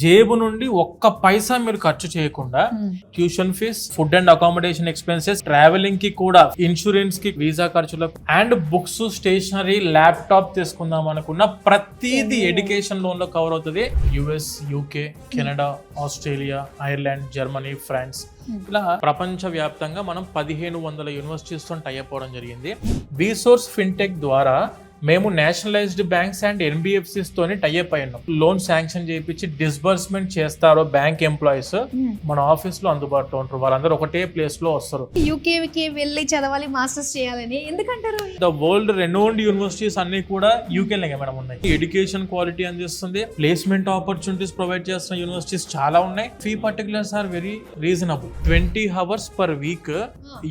జేబు నుండి ఒక్క పైసా మీరు ఖర్చు చేయకుండా tuition fees, food and accommodation expenses, travelling కి కూడా, ఇన్సూరెన్స్ కి, వీసా ఖర్చులకు అండ్ బుక్స్, స్టేషనరీ, ల్యాప్టాప్ తీసుకుందాం అనుకున్న ప్రతిదీ ఎడ్యుకేషన్ లోన్ లో కవర్ అవుతుంది. US, UK, Canada, Australia, Ireland, Germany, France ఇలా ప్రపంచ వ్యాప్తంగా మనం 1500 యూనివర్సిటీస్ తో టై అప్ అవ్వడం జరిగింది. బీసోర్స్ ఫిన్టెక్ ద్వారా మేము నేషనలైజ్డ్ బ్యాంక్స్ అండ్ ఎన్బిఎఫ్సిస్ తోని టైఅప్ అయినాం. లోన్ శాంక్షన్ చేయించి డిస్బర్స్మెంట్ చేస్తారో బ్యాంక్ ఎంప్లాయీస్ మన ఆఫీస్ లో అందుబాటులో ఉంటారు. వాళ్ళందరూ ఒకటే ప్లేస్ లో వస్తారు. యూకేకి వెళ్ళి చదవాలి, మాస్టర్స్ చేయాలని ఎందుకంటారు? ద వరల్డ్ రెనోన్డ్ యూనివర్సిటీస్ అన్ని కూడా యూకేలో మేడం ఉన్నాయి. ఎడ్యుకేషన్ క్వాలిటీ అందిస్తుంది, ప్లేస్మెంట్ ఆపర్చునిటీస్ ప్రొవైడ్ చేస్తున్న యూనివర్సిటీస్ చాలా ఉన్నాయి. Fee particulars are very reasonable. 20 hours per week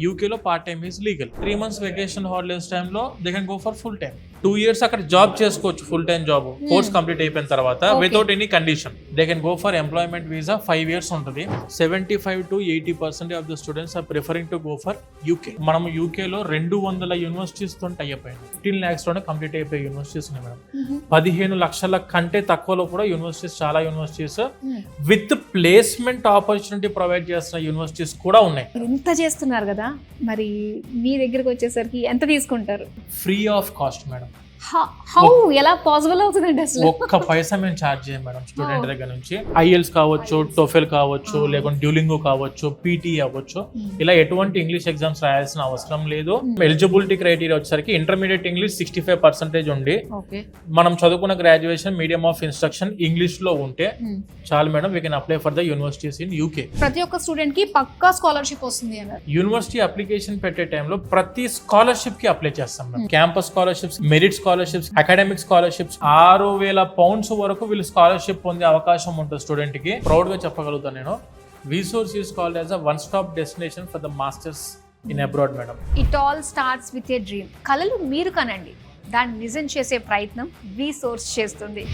యూకేలో part time is legal. 3 months vacation holidays టైంలో they can go for full time. 2 years అక్కడ జాబ్ చేసుకోవచ్చు, full time job. Course complete అయిపోయిన తర్వాత without any condition they can go for employment visa. 5 years ఉంటుంది. 75 to 80% of the students are preferring to go for UK. మనం యూకేలో 200 universities తో tie up అయింది. 15 lakhs లోనే కంప్లీట్ అయిపోయే యూనివర్సిటీస్ ఉన్నాయి మేడం. 15 లక్షల కంటే తక్కువలో కూడా యూనివర్సిటీస్, చాలా universities with placement opportunity provide చేస్తున్న యూనివర్సిటీస్ కూడా ఉన్నాయి. ఇంత చేస్తున్నారు కదా, మరి మీ దగ్గరకు వచ్చేసరికి ఎంత తీసుకుంటారు? Free of cost madam. How ఎలా పాసిబుల్ అవుతుందండి అసలు? ఒక్క పైసా మేము ఛార్జ్ చేయం మేడం స్టూడెంట్ దగ్గర నుంచి. ఐఎల్స్ కావచ్చు, టోఫెల్ కావచ్చు, లేకుంటే డ్యూలింగో కావచ్చు, పీటీ అవ్వచ్చు, ఇలా ఎటువంటి ఇంగ్లీష్ ఎగ్జామ్స్ రాయాల్సిన అవసరం లేదు. ఎలిజిబిలిటీ క్రైటీరియా వచ్చేసరికి ఇంటర్మీడియట్ ఇంగ్లీష్ 65% ఉండి, మనం చదువుకున్న graduation medium of instruction English లో ఉంటే చాలు madam. We can apply for the universities in UK. ప్రతి ఒక్క స్టూడెంట్ కి పక్కా స్కాలర్షిప్ వస్తుంది అన్నారు. యూనివర్సిటీ అప్లికేషన్ పెట్టే టైంలో ప్రతి స్కాలర్షిప్ కి అప్లై చేస్తాం madam. Campus scholarships, merit scholarships, academic scholarships 6,000 pounds వరకు వీళ్ళు స్కాలర్షిప్ పొందే అవకాశం ఉంటుంది స్టూడెంట్ కి. ప్రౌడ్ గా చెప్పగలుగుతాను నేను. VSource is called as a one stop destination for the masters in abroad madam. It all starts with a dream. కలలు మీరు కనండి, దాన్ని నిజం చేసే ప్రయత్నం వీసోర్స్ చేస్తుంది.